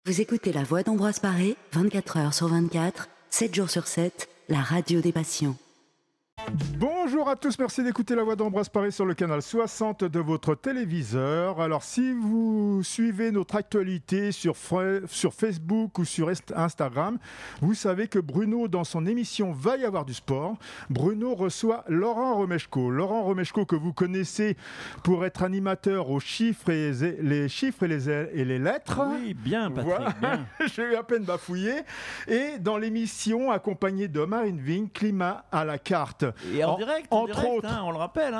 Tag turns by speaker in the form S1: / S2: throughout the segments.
S1: Vous écoutez La Voix d'Ambroise Paré, 24 heures sur 24, 7 jours sur 7, la radio des passions.
S2: Bonjour à tous, merci d'écouter La Voix d'Ambroise Paré sur le canal 60 de votre téléviseur. Alors si vous suivez notre actualité sur Facebook ou sur Instagram, vous savez que Bruno, dans son émission Va y avoir du sport, Bruno reçoit Laurent Romeshko. Laurent Romeshko que vous connaissez pour être animateur aux chiffres et les chiffres et les lettres.
S3: Oui, bien Patrick, voilà. Bien.
S2: J'ai eu à peine bafouillé. Et dans l'émission accompagné de Marine Vigne, Climat à la carte.
S3: Et en direct,
S2: entre autres.
S3: On le rappelle,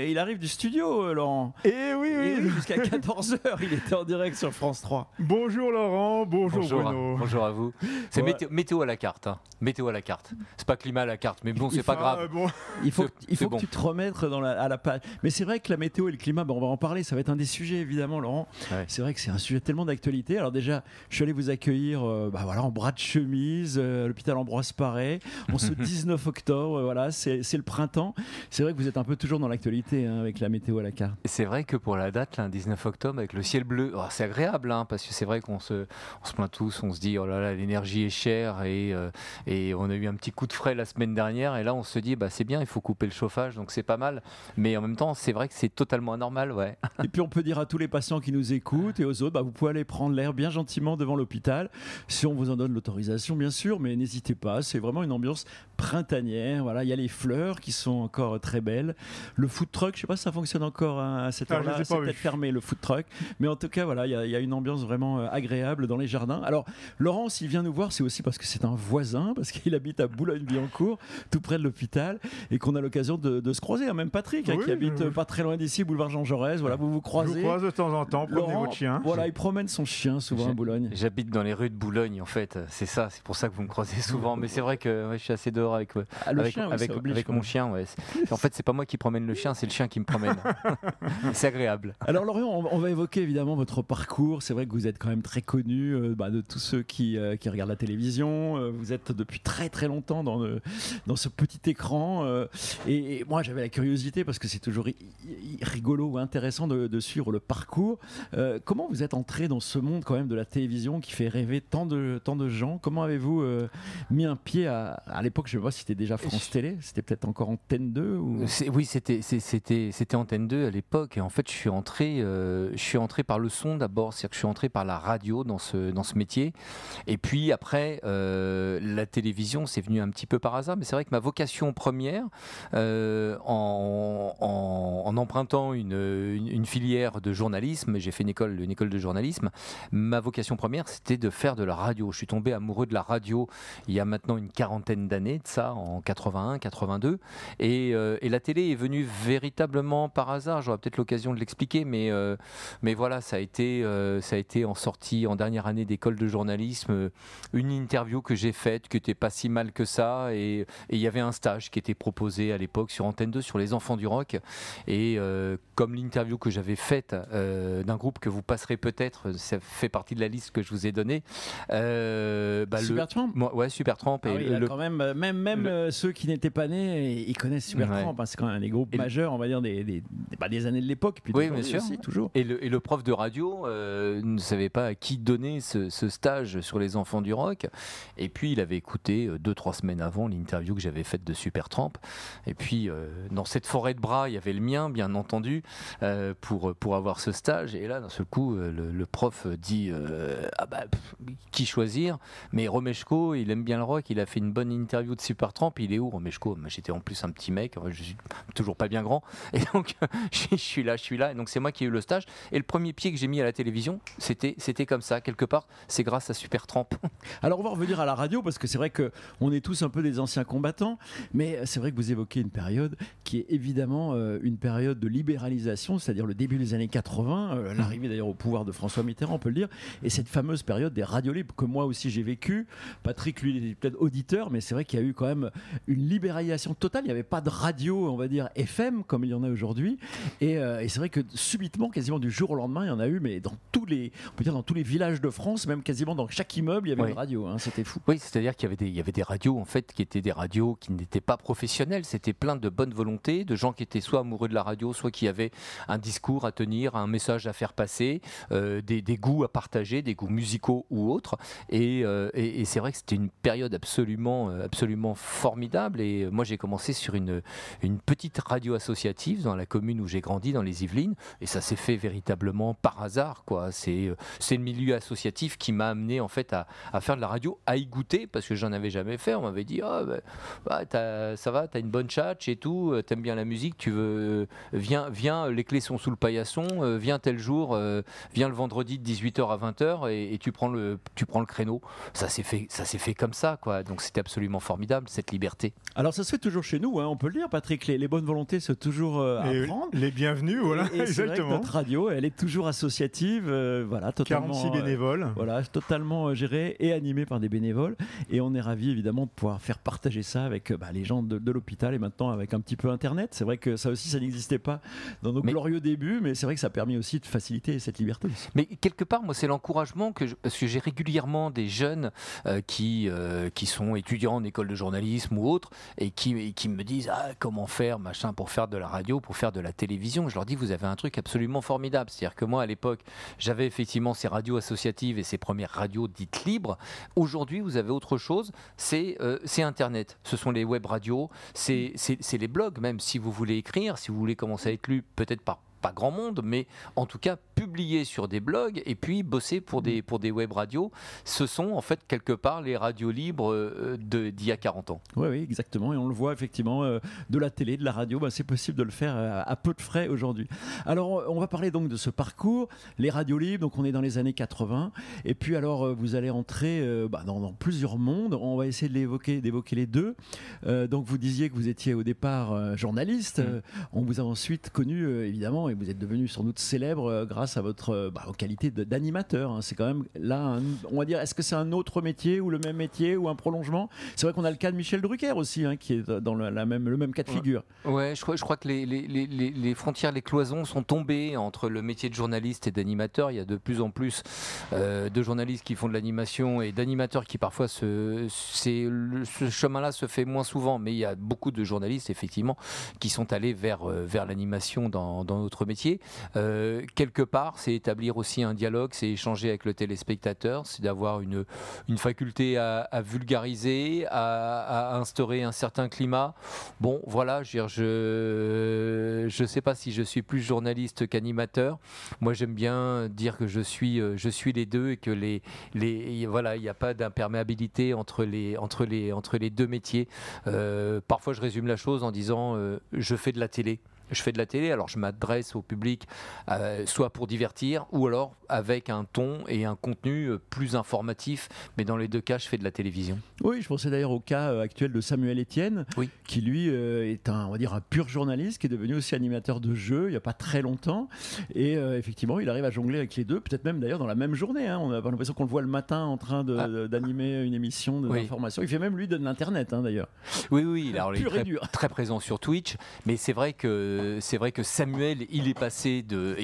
S3: il arrive du studio, Laurent.
S2: Et oui.
S3: Jusqu'à 14h, il était en direct sur France 3.
S2: Bonjour Laurent, bonjour Bruno.
S4: Bonjour à vous. C'est météo à la carte. Météo à la carte. C'est pas climat à la carte, mais bon, c'est pas grave.
S3: Il faut que tu te remettes à la page. Mais c'est vrai que la météo et le climat, on va en parler, ça va être un des sujets évidemment, Laurent. Ouais. C'est vrai que c'est un sujet tellement d'actualité. Alors déjà, je suis allé vous accueillir en bras de chemise, à l'hôpital Ambroise Paré, en ce 19 octobre, c'est le printemps. C'est vrai que vous êtes un peu toujours dans l'actualité avec la météo à la carte.
S4: C'est vrai que pour la date, le 19 octobre, avec le ciel bleu, c'est agréable, parce que c'est vrai qu'on se plaint tous, on se dit, oh là là, l'énergie est chère et on a eu un petit coup de frais la semaine dernière et là on se dit, c'est bien, il faut couper le chauffage, donc c'est pas mal. Mais en même temps, c'est vrai que c'est totalement anormal, ouais.
S3: Et puis on peut dire à tous les patients qui nous écoutent et aux autres, vous pouvez aller prendre l'air bien gentiment devant l'hôpital, si on vous en donne l'autorisation, bien sûr, mais n'hésitez pas, c'est vraiment une ambiance printanière. Voilà, il y a les fleurs qui sont encore très belles. Le food truck, je sais pas si ça fonctionne encore à cette heure-là, c'est peut-être fermé le food truck, mais en tout cas, il y a une ambiance vraiment agréable dans les jardins. Alors, Laurent, s'il vient nous voir, c'est aussi parce que c'est un voisin, parce qu'il habite à Boulogne-Billancourt, tout près de l'hôpital, et qu'on a l'occasion de se croiser. Même Patrick, qui habite pas très loin d'ici, boulevard Jean Jaurès. Voilà, vous croisez.
S2: Je vous croise de temps en temps, promenez votre chien.
S3: Voilà, il promène son chien souvent à Boulogne.
S4: J'habite dans les rues de Boulogne, en fait. C'est ça, c'est pour ça que vous me croisez souvent. Mais c'est vrai que je suis assez dehors avec mon chien. Ouais. En fait, c'est pas moi qui promène le chien, c'est le chien qui me promène. C'est agréable.
S3: Alors Laurent, on va évoquer évidemment votre parcours. C'est vrai que vous êtes quand même très connu de tous ceux qui regardent la télévision. Vous êtes depuis très très longtemps dans ce petit écran. Et moi, j'avais la curiosité parce que c'est toujours rigolo ou intéressant de suivre le parcours. Comment vous êtes entré dans ce monde quand même de la télévision qui fait rêver tant de gens? Comment avez-vous mis un pied à l'époque? Je ne sais pas si c'était déjà France Télé, c'était peut-être encore Antenne 2 ou...
S4: Oui, c'était Antenne 2 à l'époque. Et en fait, je suis entré par le son d'abord, c'est-à-dire que je suis entré par la radio dans ce métier. Et puis après, la télévision, c'est venu un petit peu par hasard. Mais c'est vrai que ma vocation première, en empruntant une filière de journalisme, j'ai fait une école de journalisme, ma vocation première, c'était de faire de la radio. Je suis tombé amoureux de la radio il y a maintenant une quarantaine d'années de ça, en 81, 82. Et la télé est venue véritablement par hasard. J'aurai peut-être l'occasion de l'expliquer, mais voilà, ça a été en sortie en dernière année d'école de journalisme, une interview que j'ai faite, qui n'était pas si mal que ça, et il y avait un stage qui était proposé à l'époque sur Antenne 2 sur les enfants du rock, et comme l'interview que j'avais faite d'un groupe que vous passerez peut-être, ça fait partie de la liste que je vous ai donnée.
S3: Supertramp.
S4: Ouais, Supertramp.
S3: Ah oui, quand même ceux qui n'étaient pas nés, ils connaissent Supertramp. C'est quand même un des groupes majeurs, on va dire, des années de l'époque. Puis
S4: oui, bien sûr.
S3: Aussi, toujours.
S4: Et le prof de radio ne savait pas à qui donner ce stage sur les enfants du rock. Et puis, il avait écouté 2-3 semaines avant l'interview que j'avais faite de Supertramp. Et puis, dans cette forêt de bras, il y avait le mien, bien entendu, pour avoir ce stage. Et là, d'un seul coup, le prof dit qui choisir? Mais Romeshko, il aime bien le rock, il a fait une bonne interview de Supertramp. Il est où, Romeshko? J'étais en plus un petit mec, je suis toujours pas bien grand. Et donc, je suis là. Et donc, c'est moi qui ai eu le stage. Et le premier pied que j'ai mis à la télévision, c'était comme ça, quelque part. C'est grâce à Supertramp.
S3: Alors, on va revenir à la radio, parce que c'est vrai qu'on est tous un peu des anciens combattants. Mais c'est vrai que vous évoquez une période qui est évidemment une période de libéralisation, c'est-à-dire le début des années 80, l'arrivée d'ailleurs au pouvoir de François Mitterrand, on peut le dire, et cette fameuse période des radios libres que moi aussi j'ai vécu. Patrick, lui, il est peut-être auditeur, mais c'est vrai qu'il y a eu quand même une libéralisation totale. Il y avait pas de radio, on va dire FM comme il y en a aujourd'hui. Et c'est vrai que subitement, quasiment du jour au lendemain, il y en a eu, mais dans tous les villages de France, même quasiment dans chaque immeuble, il y avait une radio. C'était fou.
S4: Oui, c'est-à-dire qu'il y avait des radios en fait qui étaient des radios qui n'étaient pas professionnelles. C'était plein de bonne volonté, de gens qui étaient soit amoureux de la radio, soit qui avaient un discours à tenir, un message à faire passer, des goûts à partager, des goûts musicaux ou autres. Et c'est vrai que c'était une période absolument formidable. Et moi, j'ai commencé sur une petite radio associative dans la commune où j'ai grandi, dans les Yvelines. Et ça s'est fait véritablement par hasard, quoi. C'est le milieu associatif qui m'a amené en fait à faire de la radio, à y goûter, parce que j'en avais jamais fait. On m'avait dit ça va, t'as une bonne tchatche et tout, t'aimes bien la musique, tu veux viens, les clés sont sous le paillasson, viens tel jour, viens le vendredi de 18h à 20h et tu prends le créneau. Ça s'est fait comme ça, quoi. Donc c'était absolument formidable, cette liberté.
S3: Alors ça se fait toujours chez nous, on peut le dire, Patrick, les bonnes volontés c'est toujours à prendre.
S2: Les bienvenus, voilà,
S3: et c'est
S2: exactement.
S3: vrai que notre radio, elle est toujours associative, totalement
S2: 46 bénévoles.
S3: Totalement gérée et animée par des bénévoles. Et on est ravis évidemment de pouvoir faire partager ça avec les gens de l'hôpital et maintenant avec un petit peu Internet. C'est vrai que ça aussi, ça n'existait pas dans nos glorieux débuts, mais c'est vrai que ça a permis aussi de faciliter cette liberté aussi.
S4: Mais quelque part, moi, c'est l'encouragement parce que j'ai régulièrement des jeunes qui sont étudiants en école de journalisme ou autres et qui me disent comment faire machin pour faire de la radio, pour faire de la télévision. Je leur dis, vous avez un truc absolument formidable. C'est-à-dire que moi, à l'époque, j'avais effectivement ces radios associatives et ces premières radios dites libres. Aujourd'hui, vous avez autre chose, c'est Internet. Ce sont les web radios, c'est les blogs, même si vous voulez écrire, si vous voulez commencer à être lu, peut-être pas grand monde, mais en tout cas publier sur des blogs et puis bosser pour des web radios. Ce sont en fait quelque part les radios libres d'il y a 40 ans.
S3: Oui, exactement. Et on le voit effectivement, de la télé, de la radio, c'est possible de le faire à peu de frais aujourd'hui. Alors, on va parler donc de ce parcours, les radios libres, donc on est dans les années 80. Et puis alors, vous allez entrer dans plusieurs mondes. On va essayer d'évoquer les deux. Donc, vous disiez que vous étiez au départ journaliste. On vous a ensuite connu, évidemment, et vous êtes devenu sans doute célèbre grâce à votre aux qualités d'animateur. C'est quand même là, on va dire, est-ce que c'est un autre métier ou le même métier ou un prolongement? C'est vrai qu'on a le cas de Michel Drucker aussi, qui est dans le même cas de figure.
S4: Ouais, je crois que les frontières, les cloisons sont tombées entre le métier de journaliste et d'animateur. Il y a de plus en plus de journalistes qui font de l'animation et d'animateurs qui parfois ce chemin-là se fait moins souvent, mais il y a beaucoup de journalistes effectivement qui sont allés vers l'animation dans notre métier. Quelque part, c'est établir aussi un dialogue, c'est échanger avec le téléspectateur, c'est d'avoir une faculté à vulgariser, à instaurer un certain climat. Bon, voilà, je sais pas si je suis plus journaliste qu'animateur. Moi, j'aime bien dire que je suis les deux et que voilà, il n'y a pas d'imperméabilité entre les deux métiers. Parfois, je résume la chose en disant je fais de la télé. Je fais de la télé, alors je m'adresse au public soit pour divertir ou alors avec un ton et un contenu plus informatif, mais dans les deux cas, je fais de la télévision.
S3: Oui, je pensais d'ailleurs au cas actuel de Samuel Etienne, qui lui est on va dire un pur journaliste, qui est devenu aussi animateur de jeux il n'y a pas très longtemps, et effectivement, il arrive à jongler avec les deux, peut-être même d'ailleurs dans la même journée. On a l'impression qu'on le voit le matin en train d'animer une émission d'information. Il fait même lui de l'internet d'ailleurs.
S4: Oui, alors il est très présent sur Twitch, mais c'est vrai que Samuel, il est passé de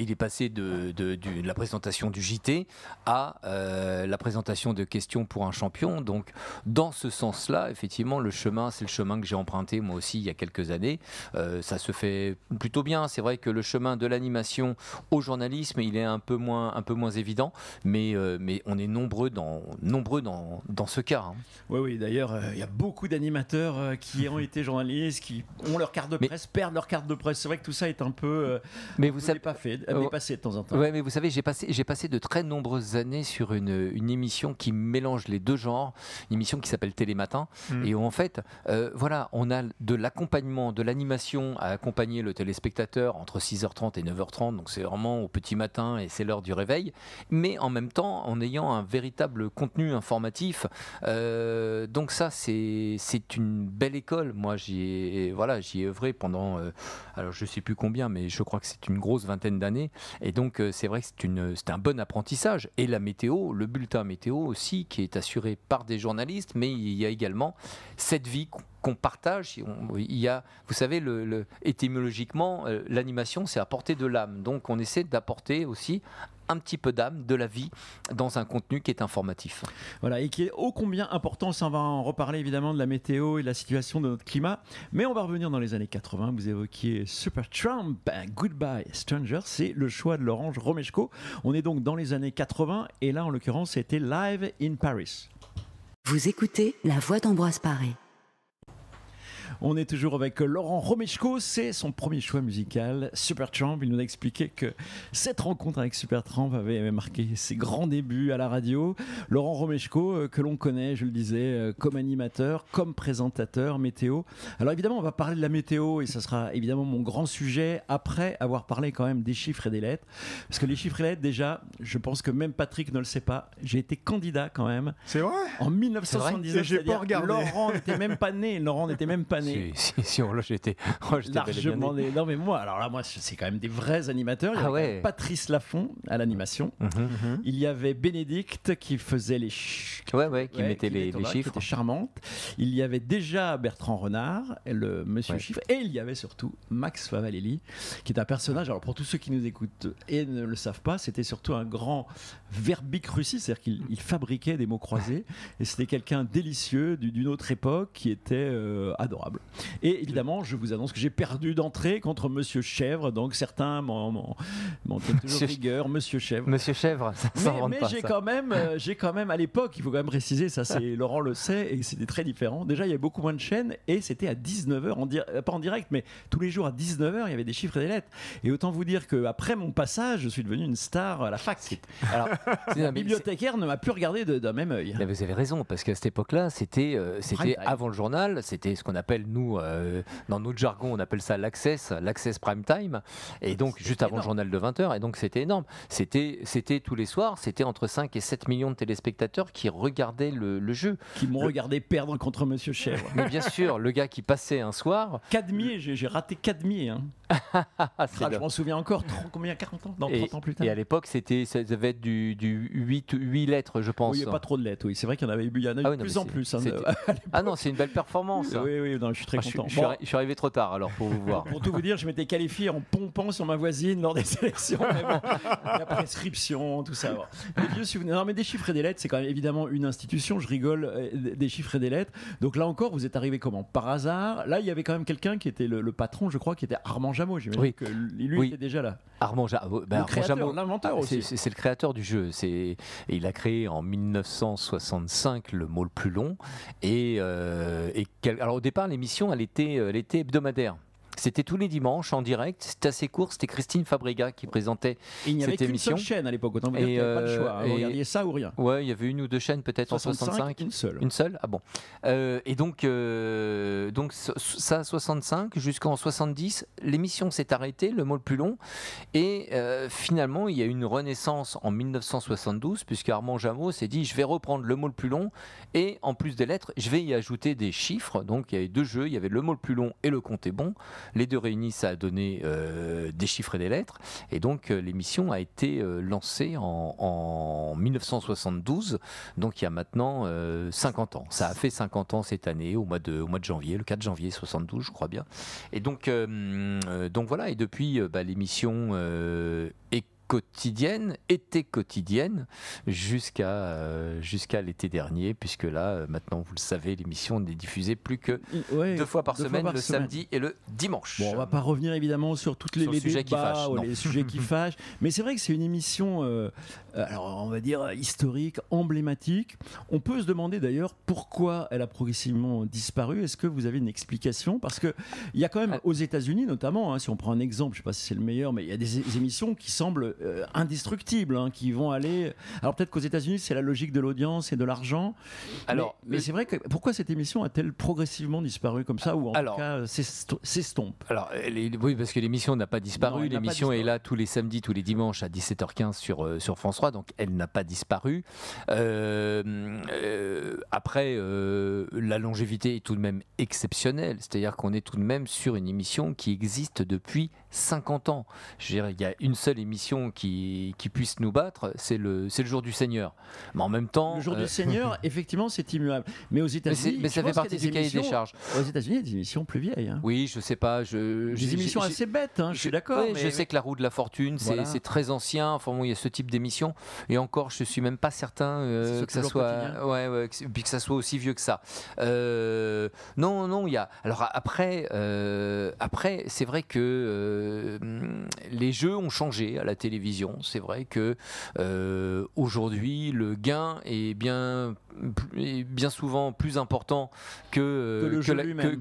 S4: la présentation du JT à la présentation de questions pour un champion. Donc, dans ce sens-là, effectivement, c'est le chemin que j'ai emprunté moi aussi il y a quelques années. Ça se fait plutôt bien. C'est vrai que le chemin de l'animation au journalisme, il est un peu moins évident, mais on est nombreux dans ce cas.
S3: Oui. D'ailleurs, il y a beaucoup d'animateurs qui ont été journalistes, qui ont leur carte de presse, perdent leur carte de presse. C'est vrai que tout ça est un peu dépassé de temps en temps.
S4: Ouais, mais vous savez, j'ai passé de très nombreuses années sur une émission qui mélange les deux genres, une émission qui s'appelle Télématin, et où en fait, on a de l'accompagnement, de l'animation à accompagner le téléspectateur entre 6h30 et 9h30, donc c'est vraiment au petit matin et c'est l'heure du réveil, mais en même temps en ayant un véritable contenu informatif. Donc ça, c'est une belle école. Moi, j'y ai œuvré pendant... alors je ne sais plus combien, mais je crois que c'est une grosse vingtaine d'années. Et donc, c'est vrai que c'est un bon apprentissage. Et la météo, le bulletin météo aussi, qui est assuré par des journalistes, mais il y a également cette vie qu'on partage. Il y a, vous savez, étymologiquement, l'animation, c'est apporter de l'âme. Donc, on essaie d'apporter aussi un petit peu d'âme, de la vie, dans un contenu qui est informatif.
S3: Voilà, et qui est ô combien important. Ça, on va en reparler évidemment de la météo et de la situation de notre climat. Mais on va revenir dans les années 80. Vous évoquiez Supertramp, Goodbye Stranger. C'est le choix de Laurent Romeshko. On est donc dans les années 80. Et là, en l'occurrence, c'était Live in Paris.
S1: Vous écoutez La Voix d'Ambroise Paré.
S3: On est toujours avec Laurent Romeshko, c'est son premier choix musical, Supertramp. Il nous a expliqué que cette rencontre avec Supertramp avait marqué ses grands débuts à la radio. Laurent Romeshko, que l'on connaît, je le disais, comme animateur, comme présentateur météo. Alors évidemment, on va parler de la météo et ça sera évidemment mon grand sujet après avoir parlé quand même des chiffres et des lettres. Parce que les chiffres et lettres, déjà, je pense que même Patrick ne le sait pas, j'ai été candidat quand même.
S2: C'est vrai ?
S3: En 1979,
S2: j'ai pas regardé.
S3: Laurent n'était même pas né.
S4: Si, j'étais
S3: largement né. Non mais moi, c'est quand même des vrais animateurs. Il y avait Patrice Laffont à l'animation. Il y avait Bénédicte qui faisait les
S4: qui mettait les chiffres,
S3: qui était charmante. Il y avait déjà Bertrand Renard, le monsieur chiffre, et il y avait surtout Max Favalelli, qui est un personnage. Alors pour tous ceux qui nous écoutent et ne le savent pas, c'était surtout un grand verbicrucis, c'est-à-dire qu'il fabriquait des mots croisés, et c'était quelqu'un délicieux d'une autre époque qui était adorable. Et évidemment, je vous annonce que j'ai perdu d'entrée contre Monsieur Chèvre, donc certains m'en tiennent toujours rigueur, Monsieur Chèvre.
S4: Monsieur Chèvre,
S3: mais j'ai quand même à l'époque, il faut quand même préciser, ça c'est Laurent le sait, et c'était très différent. Déjà, il y avait beaucoup moins de chaînes, et c'était à 19h, pas en direct, mais tous les jours à 19h, il y avait des chiffres et des lettres. Et autant vous dire qu'après mon passage, je suis devenu une star à la fac. Alors, le bibliothécaire ne m'a plus regardé d'un même œil.
S4: Mais vous avez raison, parce qu'à cette époque-là, c'était avant le journal, c'était ce qu'on appelle, nous, dans notre jargon, on appelle ça l'access prime time, et donc juste avant le journal de 20h, et donc c'était énorme. C'était tous les soirs, c'était entre 5 et 7 millions de téléspectateurs qui regardaient le jeu.
S3: Qui m'ont regardé perdre contre Monsieur Chèvre.
S4: Mais bien sûr, le gars qui passait un soir...
S3: Cadmier, j'ai raté Cadmier. Hein. Je m'en souviens encore, 40 ans, 30 ans plus tard.
S4: Et à l'époque, ça devait être du 8 lettres, je pense.
S3: Oui, il n'y a pas trop de lettres, oui. C'est vrai qu'il y en avait eu de plus en plus.
S4: Ah non, c'est une belle performance.
S3: Oui, non, je suis très content.
S4: Je suis arrivé trop tard, alors, pour vous voir.
S3: Pour tout vous dire, je m'étais qualifié en pompant sur ma voisine lors des sélections. La prescription, tout ça. Les vieux souvenirs. Non, mais des chiffres et des lettres, c'est quand même évidemment une institution. Je rigole, des chiffres et des lettres. Donc là encore, vous êtes arrivé comment ? Par hasard. Là, il y avait quand même quelqu'un qui était le patron, je crois, qui était Armand Jameau. J'imagine que lui était déjà là.
S4: Armand Jameau,
S3: l'inventeur aussi.
S4: C'est le créateur du jeu. Il a créé en 1965 le mot le plus long. Alors au départ, l'émission, elle était hebdomadaire. C'était tous les dimanches en direct, c'était assez court, c'était Christine Fabrega qui présentait cette émission. Il n'y avait qu'une seule
S3: chaîne à l'époque, autant vous dire qu'il n'y avait pas de choix, vous regardiez ça ou rien.
S4: Ouais, il y avait une ou deux chaînes peut-être en 65. Une seule. Ah bon. Et donc ça, 65 jusqu'en 70, l'émission s'est arrêtée, le mot le plus long, et finalement il y a eu une renaissance en 1972, puisque Armand Jameau s'est dit, je vais reprendre le mot le plus long, et en plus des lettres, je vais y ajouter des chiffres. Donc il y avait deux jeux, il y avait le mot le plus long et le compte est bon. Les deux réunis, ça a donné des chiffres et des lettres. Et donc, l'émission a été lancée en 1972, donc il y a maintenant 50 ans. Ça a fait 50 ans cette année, au mois de janvier, le 4 janvier 72, je crois bien. Et donc voilà, et depuis, l'émission était quotidienne jusqu'à l'été dernier, puisque là maintenant vous le savez, l'émission n'est diffusée plus que deux fois par semaine, le samedi et le dimanche.
S3: Bon, on va pas revenir évidemment sur toutes les
S4: sujets qui fâchent,
S3: les sujets qui fâchent, mais c'est vrai que c'est une émission alors on va dire historique, emblématique. On peut se demander d'ailleurs pourquoi elle a progressivement disparu. Est-ce que vous avez une explication? Parce que il y a quand même aux États-Unis notamment, si on prend un exemple, je sais pas si c'est le meilleur, mais il y a des émissions qui semblent indestructibles, hein, qui vont aller. Alors peut-être qu'aux États-Unis, c'est la logique de l'audience et de l'argent.
S4: Alors,
S3: mais c'est vrai que pourquoi cette émission a-t-elle progressivement disparu comme ça, ou en tout cas s'estompe?
S4: Alors, oui, parce que l'émission n'a pas disparu.
S3: Non,
S4: l'émission est là tous les samedis, tous les dimanches à 17h15 sur France 3, donc elle n'a pas disparu. Après, la longévité est tout de même exceptionnelle, c'est-à-dire qu'on est tout de même sur une émission qui existe depuis 50 ans. Je veux dire, il y a une seule émission qui puisse nous battre, c'est le jour du Seigneur. Mais en même temps,
S3: le jour du Seigneur, effectivement, c'est immuable. Mais aux États-Unis,
S4: mais ça fait partie du cahier des charges.
S3: Aux États-Unis, il y a des émissions plus vieilles. Hein.
S4: Oui, je sais pas.
S3: Des émissions assez bêtes, hein, je suis d'accord.
S4: Oui, je sais que La Roue de la Fortune, c'est très ancien. Enfin bon, il y a ce type d'émission. Et encore, je suis même pas certain que ça soit, puis que ça soit aussi vieux que ça. Non, il y a. Alors après, c'est vrai que les jeux ont changé à la télévision. C'est vrai que aujourd'hui, le gain est bien souvent plus important que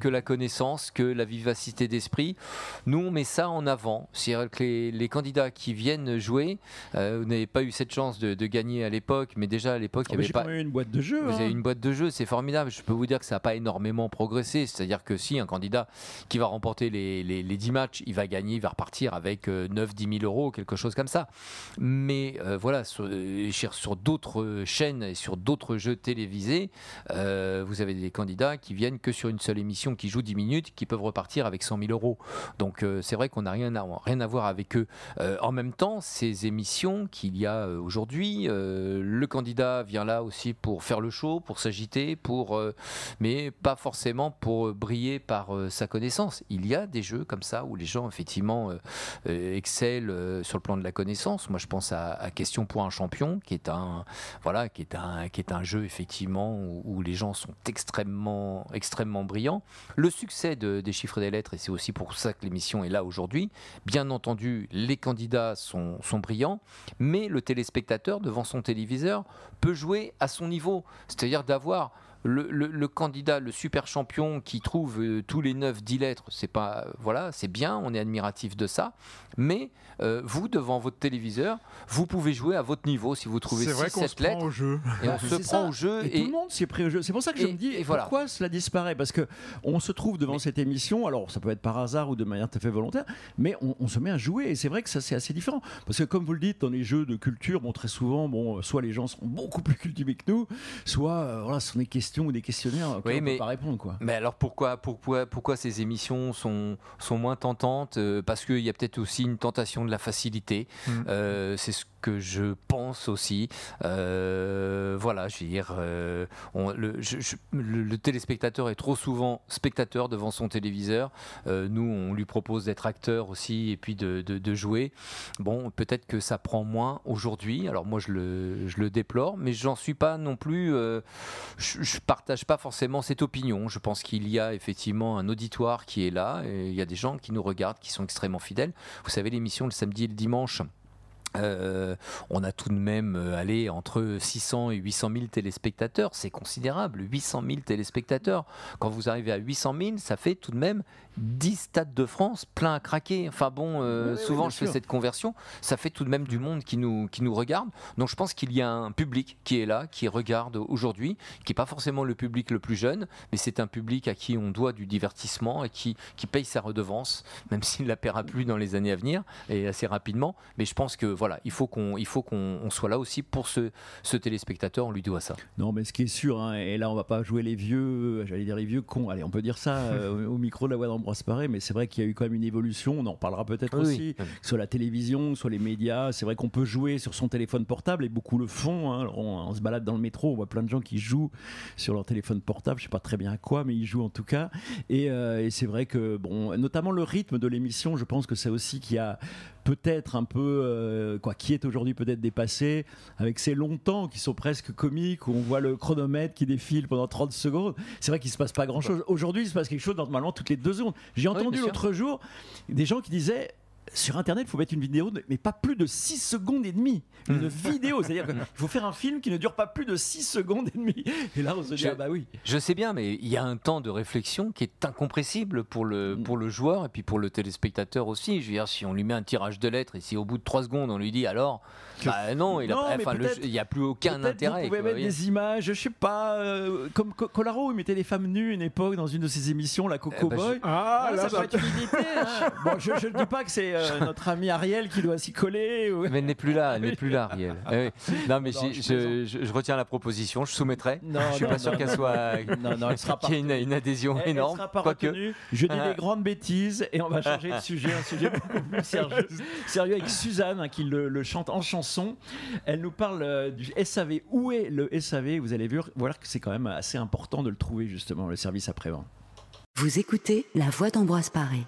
S4: la connaissance, que la vivacité d'esprit. Nous, on met ça en avant. C'est-à-dire que les candidats qui viennent jouer, vous n'avez pas eu cette chance de gagner à l'époque, mais déjà à l'époque, il n'y avait pas.
S3: J'ai quand même eu une boîte de jeu.
S4: Vous avez une boîte de jeu, c'est formidable. Je peux vous dire que ça n'a pas énormément progressé. C'est-à-dire que si un candidat qui va remporter les 10 matchs, il va gagner, il va repartir avec 9-10 000 euros, quelque chose comme ça. Mais voilà, sur d'autres chaînes et sur d'autres jeux télévisés, vous avez des candidats qui viennent que sur une seule émission, qui jouent 10 minutes, qui peuvent repartir avec 100 000 euros. Donc c'est vrai qu'on n'a rien à voir avec eux. En même temps, ces émissions qu'il y a aujourd'hui, le candidat vient là aussi pour faire le show, pour s'agiter, mais pas forcément pour briller par sa connaissance. Il y a des jeux comme ça où les gens effectivement excellent sur le plan de la connaissance. Moi, je pense à Question pour un champion, qui est un jeu effectivement où les gens sont extrêmement brillants. Le succès des chiffres et des lettres, et c'est aussi pour ça que l'émission est là aujourd'hui. Bien entendu, les candidats sont brillants, mais le téléspectateur devant son téléviseur peut jouer à son niveau, c'est-à-dire d'avoir le candidat, le super champion qui trouve tous les 9-10 lettres, c'est bien, on est admiratif de ça, mais vous, devant votre téléviseur, vous pouvez jouer à votre niveau si vous trouvez 6-7 lettres.
S2: Au jeu.
S4: Et on se prend au jeu.
S3: Et tout le monde s'y est pris au jeu. C'est pour ça que je me dis, pourquoi cela disparaît? Parce qu'on se trouve devant cette émission, alors ça peut être par hasard ou de manière tout à fait volontaire, mais on se met à jouer, et c'est vrai que ça c'est assez différent. Parce que comme vous le dites, dans les jeux de culture, très souvent, soit les gens sont beaucoup plus cultivés que nous, soit ce sont des questions ou des questionnaires auxquels on ne peut pas répondre, quoi.
S4: Mais alors pourquoi ces émissions sont moins tentantes? Parce qu'il y a peut-être aussi une tentation de la facilité. C'est ce que je pense aussi. Je veux dire, le téléspectateur est trop souvent spectateur devant son téléviseur. Nous, on lui propose d'être acteur aussi et puis de jouer. Bon, peut-être que ça prend moins aujourd'hui. Alors moi, je le déplore, mais j'en suis pas non plus. Je partage pas forcément cette opinion. Je pense qu'il y a effectivement un auditoire qui est là. Et il y a des gens qui nous regardent, qui sont extrêmement fidèles. Vous savez, l'émission le samedi et le dimanche, on a tout de même entre 600 et 800 000 téléspectateurs. C'est considérable, 800 000 téléspectateurs. Quand vous arrivez à 800 000, ça fait tout de même 10 stades de France pleins à craquer. Enfin bon, souvent je fais cette conversion. Ça fait tout de même du monde qui nous regarde. Donc je pense qu'il y a un public qui est là, qui regarde aujourd'hui, qui n'est pas forcément le public le plus jeune, mais c'est un public à qui on doit du divertissement et qui paye sa redevance, même s'il ne la paiera plus dans les années à venir, et assez rapidement. Mais je pense que il faut qu'on soit là aussi pour ce téléspectateur, on lui doit ça.
S3: Non, mais ce qui est sûr, et là on va pas jouer les vieux cons, allez, on peut dire ça au micro de la voix d'Ambroise Paré, mais c'est vrai qu'il y a eu quand même une évolution, on en reparlera peut-être aussi, sur la télévision, sur les médias. C'est vrai qu'on peut jouer sur son téléphone portable, et beaucoup le font, on se balade dans le métro, on voit plein de gens qui jouent sur leur téléphone portable, je sais pas très bien à quoi, mais ils jouent en tout cas, et c'est vrai que, notamment le rythme de l'émission, je pense que c'est aussi qu'il y a peut-être un peu, qui est aujourd'hui peut-être dépassé, avec ces longs temps qui sont presque comiques, où on voit le chronomètre qui défile pendant 30 secondes. C'est vrai qu'il ne se passe pas grand-chose. Aujourd'hui, il se passe quelque chose normalement toutes les 2 secondes. J'ai entendu l'autre jour des gens qui disaient sur Internet, il faut mettre une vidéo, mais pas plus de 6 secondes et demie. Une vidéo, c'est-à-dire qu'il faut faire un film qui ne dure pas plus de 6 secondes et demie. Et là, on se dit, ah bah oui.
S4: Je sais bien, mais il y a un temps de réflexion qui est incompressible pour le joueur et puis pour le téléspectateur aussi. Je veux dire, si on lui met un tirage de lettres et si au bout de 3 secondes, on lui dit alors, non, il n'y a plus aucun intérêt.
S3: Vous pouvez mettre des images, je sais pas, comme Colaro, il mettait des femmes nues une époque dans une de ses émissions, la Coco Boy.
S2: Ça
S3: peut être une idée. Hein. Bon, je ne dis pas que c'est notre ami Ariel qui doit s'y coller.
S4: Mais elle n'est plus là, Ariel. Non, mais je retiens la proposition, je soumettrai. Je suis pas sûr qu'elle soit.
S3: Elle sera pas.
S4: Qu'il y ait une adhésion énorme.
S3: Elle sera pas retenue. Je dis des grandes bêtises et on va changer de sujet, un sujet beaucoup plus sérieux avec Suzanne qui le chante en chanson. Elle nous parle du SAV. Où est le SAV? Vous allez voir que c'est quand même assez important de le trouver justement, le service après-vente.
S1: Vous écoutez La Voix d'Ambroise Paré.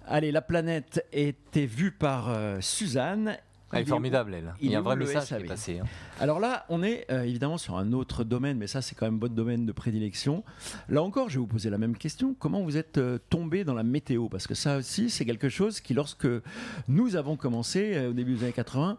S3: Allez, la planète était vue par Suzanne.
S4: Elle est formidable, elle. Il y a un vrai message qui est passé.
S3: Alors là, on est évidemment sur un autre domaine, mais ça, c'est quand même votre domaine de prédilection. Là encore, je vais vous poser la même question. Comment vous êtes tombé dans la météo? Parce que ça aussi, c'est quelque chose qui, lorsque nous avons commencé, au début des années 80,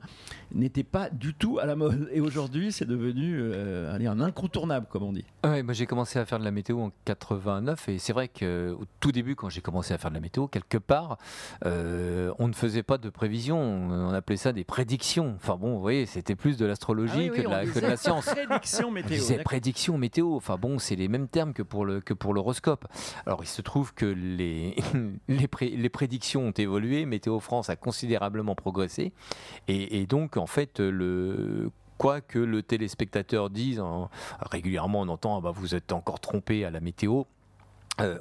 S3: n'était pas du tout à la mode. Et aujourd'hui, c'est devenu un incontournable, comme on dit.
S4: Oui, moi j'ai commencé à faire de la météo en 89. Et c'est vrai qu'au tout début, quand j'ai commencé à faire de la météo, quelque part, on ne faisait pas de prévision. On appelait ça des prédictions. Enfin bon, vous voyez, c'était plus de l'astrologie que de la science.
S3: Prédiction météo.
S4: Prédiction météo. Enfin bon, c'est les mêmes termes que pour l'horoscope. Alors il se trouve que les prédictions ont évolué. Météo France a considérablement progressé. Et donc, en fait, quoi que le téléspectateur dise, régulièrement on entend vous êtes encore trompé à la météo.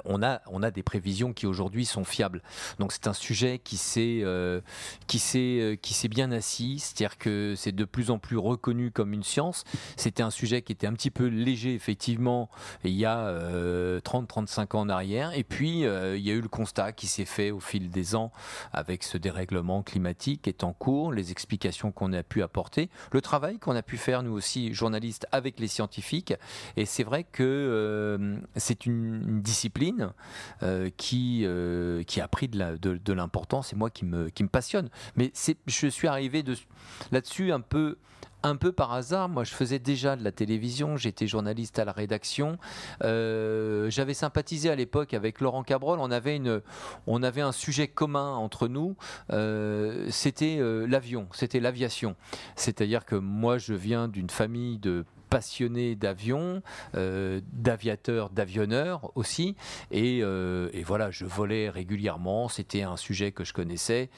S4: On a des prévisions qui aujourd'hui sont fiables. Donc c'est un sujet qui s'est bien assis, c'est-à-dire que c'est de plus en plus reconnu comme une science. C'était un sujet qui était un petit peu léger effectivement il y a 30-35 ans en arrière, et puis il y a eu le constat qui s'est fait au fil des ans avec ce dérèglement climatique qui est en cours, les explications qu'on a pu apporter, le travail qu'on a pu faire nous aussi journalistes avec les scientifiques, et c'est vrai que c'est une discipline qui a pris de l'importance, et moi qui me passionne. Mais je suis arrivé là-dessus un peu par hasard. Moi, je faisais déjà de la télévision, j'étais journaliste à la rédaction. J'avais sympathisé à l'époque avec Laurent Cabrol. On avait un sujet commun entre nous. C'était l'aviation. C'est-à-dire que moi, je viens d'une famille de passionné d'avion, d'aviateurs, d'avionneurs aussi, et voilà, je volais régulièrement, c'était un sujet que je connaissais,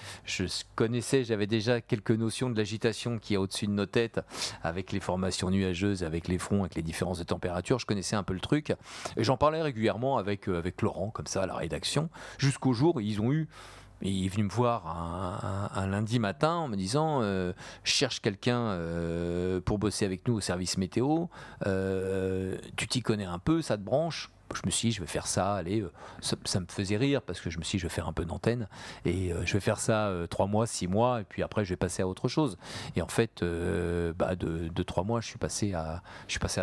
S4: j'avais déjà quelques notions de l'agitation qu'il y a au-dessus de nos têtes, avec les formations nuageuses, avec les fronts, avec les différences de température, je connaissais un peu le truc, et j'en parlais régulièrement avec Laurent, comme ça, à la rédaction, jusqu'au jour où il est venu me voir un lundi matin en me disant je cherche quelqu'un pour bosser avec nous au service météo, tu t'y connais un peu, ça te branche? Je me suis dit, je vais faire ça, allez, ça me faisait rire parce que je me suis dit, je vais faire un peu d'antenne et je vais faire ça 3 mois, 6 mois, et puis après je vais passer à autre chose. Et en fait, de 3 mois, je suis passé à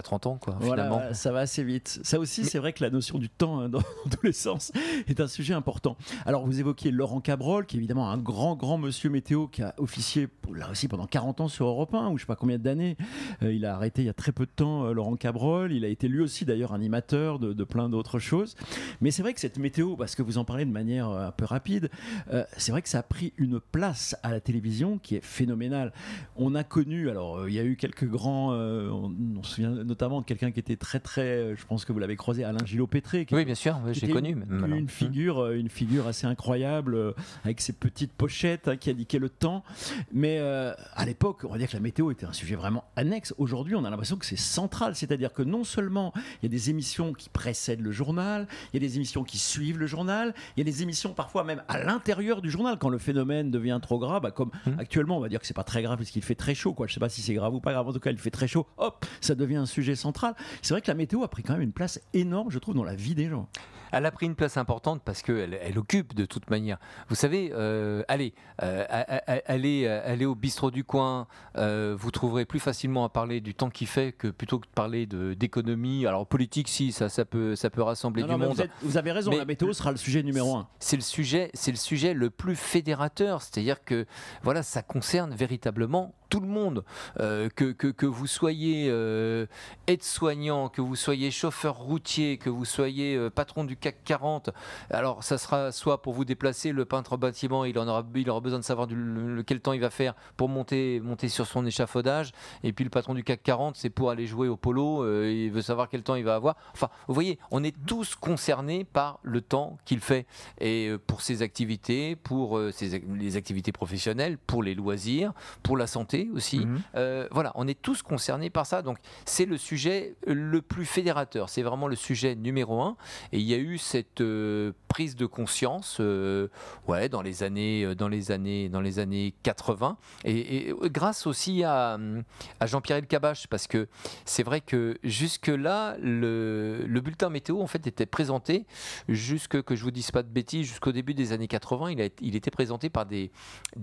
S4: 30 ans, quoi, finalement.
S3: Voilà, ça va assez vite. Ça aussi, c'est vrai que la notion du temps, dans tous les sens, est un sujet important. Alors, vous évoquiez Laurent Cabrol, qui est évidemment un grand monsieur météo qui a officié là aussi pendant 40 ans sur Europe 1, ou je sais pas combien d'années. Il a arrêté il y a très peu de temps, Laurent Cabrol. Il a été lui aussi d'ailleurs animateur de plein d'autres choses. Mais c'est vrai que cette météo, parce que vous en parlez de manière un peu rapide, c'est vrai que ça a pris une place à la télévision qui est phénoménale. On a connu, alors il y a eu quelques grands, on se souvient notamment de quelqu'un qui était très, je pense que vous l'avez croisé, Alain Gillot-Pétré.
S4: Oui, bien sûr, j'ai connu.
S3: Une figure assez incroyable, avec ses petites pochettes qui indiquaient le temps. Mais à l'époque, on va dire que la météo était un sujet vraiment annexe. Aujourd'hui, on a l'impression que c'est central, c'est-à-dire que non seulement il y a des émissions qui précèdent le journal, il y a des émissions qui suivent le journal, il y a des émissions parfois même à l'intérieur du journal quand le phénomène devient trop grave, comme actuellement on va dire que c'est pas très grave puisqu'il fait très chaud, quoi. Je sais pas si c'est grave ou pas grave, en tout cas il fait très chaud, hop, ça devient un sujet central. C'est vrai que la météo a pris quand même une place énorme, je trouve, dans la vie des gens.
S4: Elle a pris une place importante parce qu'elle occupe de toute manière. Vous savez, allez au bistrot du coin, vous trouverez plus facilement à parler du temps qu'il fait que plutôt que de parler d'économie. Alors politique, si, ça peut rassembler du monde.
S3: Vous avez raison, la météo sera le sujet numéro 1.
S4: C'est le sujet le plus fédérateur, c'est-à-dire que voilà, ça concerne véritablement tout le monde, que vous soyez aide-soignant, que vous soyez chauffeur routier, que vous soyez patron du CAC 40. Alors ça sera soit pour vous déplacer, le peintre bâtiment, il aura besoin de savoir quel temps il va faire pour monter sur son échafaudage, et puis le patron du CAC 40, c'est pour aller jouer au polo, il veut savoir quel temps il va avoir. Enfin, vous voyez, on est tous concernés par le temps qu'il fait, et pour ses activités, pour les activités professionnelles, pour les loisirs, pour la santé aussi. Voilà, on est tous concernés par ça. Donc c'est le sujet le plus fédérateur. C'est vraiment le sujet numéro 1. Et il y a eu cette prise de conscience, dans les années 80. Et grâce aussi à Jean-Pierre Elkabbach, parce que c'est vrai que jusque-là, le bulletin météo en fait était présenté, que je vous dise pas de bêtises, jusqu'au début des années 80, il était présenté par des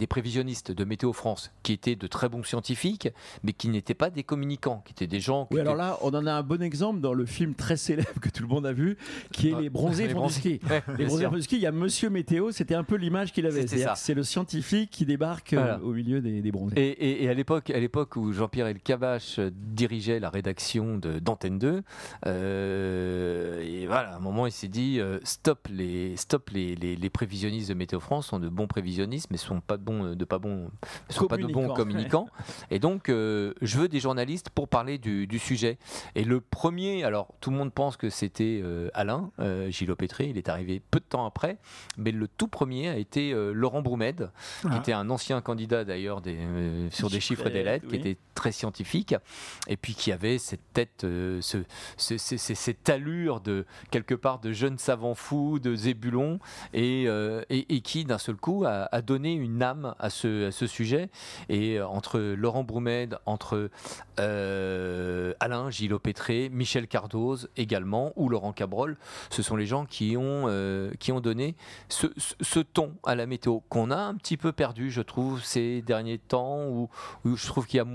S4: prévisionnistes de Météo France, qui étaient de très bons scientifiques, mais qui n'étaient pas des communicants, qui étaient des gens...
S3: Oui, alors là, on en a un bon exemple dans le film très célèbre que tout le monde a vu, qui est Les Bronzés font du ski. Les Bronzés font du ski, il y a Monsieur Météo, c'était un peu l'image qu'il avait. C'est le scientifique qui débarque au milieu des bronzés.
S4: Et à l'époque où Jean-Pierre Elkabbach dirigeait la rédaction d'Antenne 2, et voilà, à un moment il s'est dit stop les prévisionnistes de Météo France sont de bons prévisionnistes, mais sont pas de bons communicants. Et donc je veux des journalistes pour parler du sujet. Et le premier, alors tout le monde pense que c'était Alain Gillot-Pétré, il est arrivé peu de temps après, mais le tout premier a été Laurent Broumède, qui était un ancien candidat d'ailleurs sur des chiffres et des lettres, qui était très scientifique, et puis qui avait cette tête, cette allure de quelque part de jeune savant fou, de Zébulon, et qui d'un seul coup a donné une âme à ce sujet. Et entre Laurent Broumède, entre Alain Gillot-Pétré, Michel Cardoz également, ou Laurent Cabrol, ce sont les gens qui ont donné ce ton à la météo qu'on a un petit peu perdu, je trouve, ces derniers temps, où je trouve qu'il y a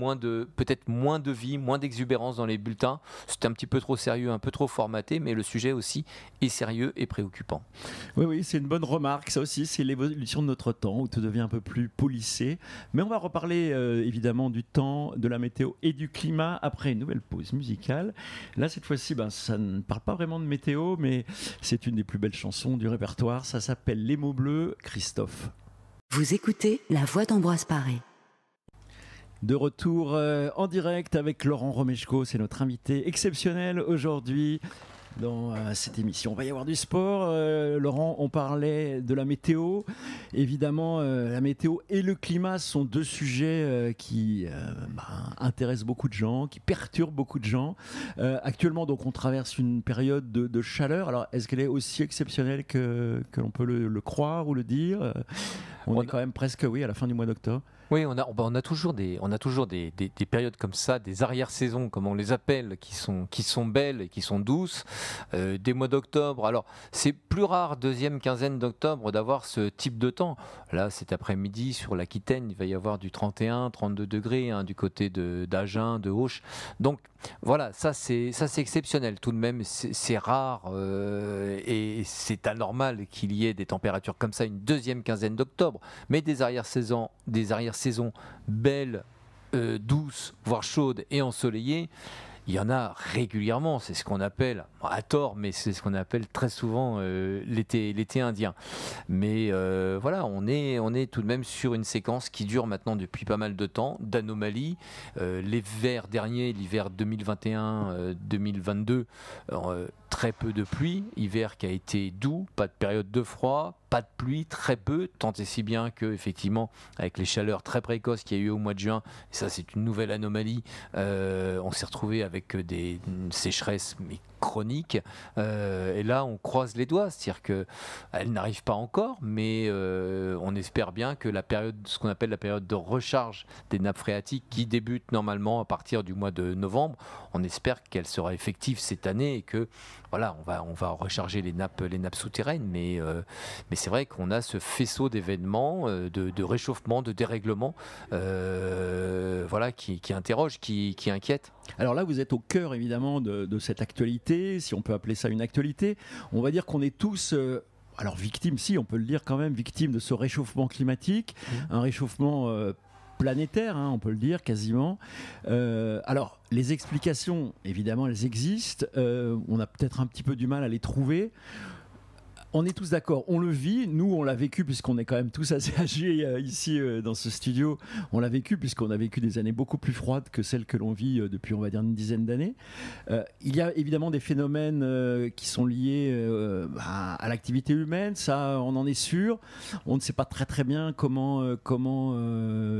S4: peut-être moins de vie, moins d'exubérance dans les bulletins. C'était un petit peu trop sérieux, un peu trop formaté, mais le sujet aussi est sérieux et préoccupant.
S3: Oui, c'est une bonne remarque. Ça aussi, c'est l'évolution de notre temps, où tout devient un peu plus policé. Mais on va reparler évidemment du temps, de la météo et du climat après une nouvelle pause musicale. Là, cette fois-ci, ça ne parle pas vraiment de météo, mais c'est une des plus belles chansons du répertoire. Ça s'appelle Les mots bleus, Christophe.
S1: Vous écoutez La Voix d'Ambroise Paré.
S3: De retour en direct avec Laurent Romeshko, c'est notre invité exceptionnel aujourd'hui dans cette émission. Il va y avoir du sport. Laurent, on parlait de la météo. Évidemment, la météo et le climat sont deux sujets qui intéressent beaucoup de gens, qui perturbent beaucoup de gens. Actuellement, donc, on traverse une période de chaleur. Alors, est-ce qu'elle est aussi exceptionnelle que l'on peut le croire ou le dire? On est quand même presque, à la fin du mois d'octobre.
S4: Oui, on a toujours des périodes comme ça, des arrière-saisons, comme on les appelle, qui sont belles et qui sont douces, des mois d'octobre. Alors, c'est plus rare, deuxième quinzaine d'octobre, d'avoir ce type de temps. Là, cet après-midi, sur l'Aquitaine, il va y avoir du 31, 32 degrés, du côté d'Agen, de Auch. Donc, voilà, ça c'est exceptionnel. Tout de même, c'est rare et c'est anormal qu'il y ait des températures comme ça une deuxième quinzaine d'octobre. Mais des arrière-saisons belles, douces, voire chaudes et ensoleillées, il y en a régulièrement. C'est ce qu'on appelle, à tort, mais c'est ce qu'on appelle très souvent l'été indien. Mais voilà, on est tout de même sur une séquence qui dure maintenant depuis pas mal de temps, d'anomalies. L'hiver dernier, l'hiver 2021-2022, très peu de pluie, hiver qui a été doux, pas de période de froid, pas de pluie, très peu, tant et si bien que effectivement, avec les chaleurs très précoces qu'il y a eu au mois de juin, et ça c'est une nouvelle anomalie, on s'est retrouvé avec une sécheresse chronique, et là on croise les doigts, c'est-à-dire qu'elle n'arrive pas encore, mais on espère bien que ce qu'on appelle la période de recharge des nappes phréatiques, qui débute normalement à partir du mois de novembre, on espère qu'elle sera effective cette année et que voilà, on va recharger les nappes souterraines, mais c'est vrai qu'on a ce faisceau d'événements, de réchauffement, de dérèglement, voilà, qui interroge, qui inquiète.
S3: Alors là, vous êtes au cœur évidemment de cette actualité, si on peut appeler ça une actualité. On va dire qu'on est tous alors victimes, si on peut le dire quand même, victimes de ce réchauffement climatique, un réchauffement planétaire, on peut le dire quasiment. Alors les explications, évidemment, elles existent. On a peut-être un petit peu du mal à les trouver. On est tous d'accord, on le vit, nous on l'a vécu puisqu'on est quand même tous assez âgés ici dans ce studio, on l'a vécu puisqu'on a vécu des années beaucoup plus froides que celles que l'on vit depuis on va dire une dizaine d'années. Il y a évidemment des phénomènes qui sont liés à l'activité humaine, ça on en est sûr, on ne sait pas très bien comment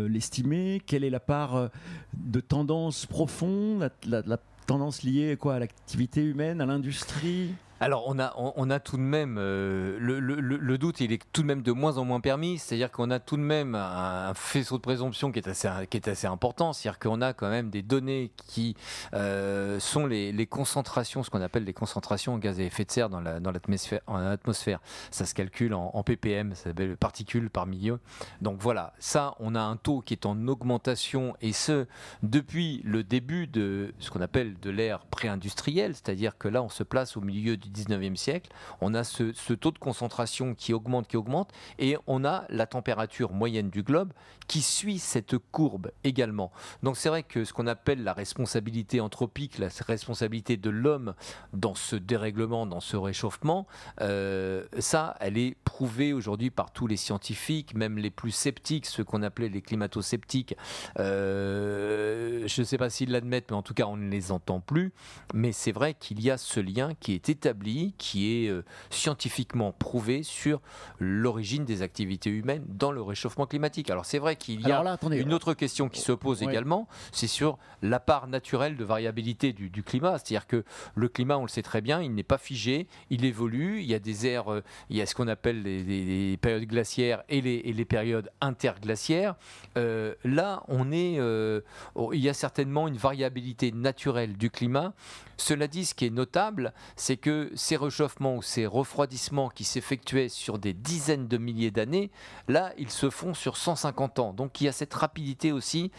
S3: l'estimer, quelle est la part de tendance profonde, la tendance liée à l'activité humaine, à l'industrie.
S4: Alors on a tout de même le doute, il est tout de même de moins en moins permis, c'est-à-dire qu'on a tout de même un faisceau de présomption qui est assez important, c'est-à-dire qu'on a quand même des données qui sont les concentrations, ce qu'on appelle les concentrations en gaz à effet de serre dans l'atmosphère. Ça se calcule en ppm, ça s'appelle particules par million. Donc voilà, ça on a un taux qui est en augmentation, et ce depuis le début de ce qu'on appelle de l'ère pré-industrielle, c'est-à-dire que là on se place au milieu du 19e siècle, on a ce taux de concentration qui augmente, et on a la température moyenne du globe qui suit cette courbe également. Donc c'est vrai que ce qu'on appelle la responsabilité anthropique, la responsabilité de l'homme dans ce dérèglement, dans ce réchauffement, ça, elle est prouvée aujourd'hui par tous les scientifiques, même les plus sceptiques, ceux qu'on appelait les climato-sceptiques. Je ne sais pas s'ils l'admettent, mais en tout cas on ne les entend plus. Mais c'est vrai qu'il y a ce lien qui est établi, qui est scientifiquement prouvé sur l'origine des activités humaines dans le réchauffement climatique. Alors c'est vrai qu'il y a une autre question qui se pose également, c'est sur la part naturelle de variabilité du climat. C'est-à-dire que le climat, on le sait très bien, il n'est pas figé, il évolue, il y a des ères, il y a ce qu'on appelle les périodes glaciaires et les périodes interglaciaires. Là, il y a certainement une variabilité naturelle du climat. Cela dit, ce qui est notable, c'est que ces réchauffements ou ces refroidissements qui s'effectuaient sur des dizaines de milliers d'années, là, ils se font sur 150 ans. Donc il y a cette rapidité aussi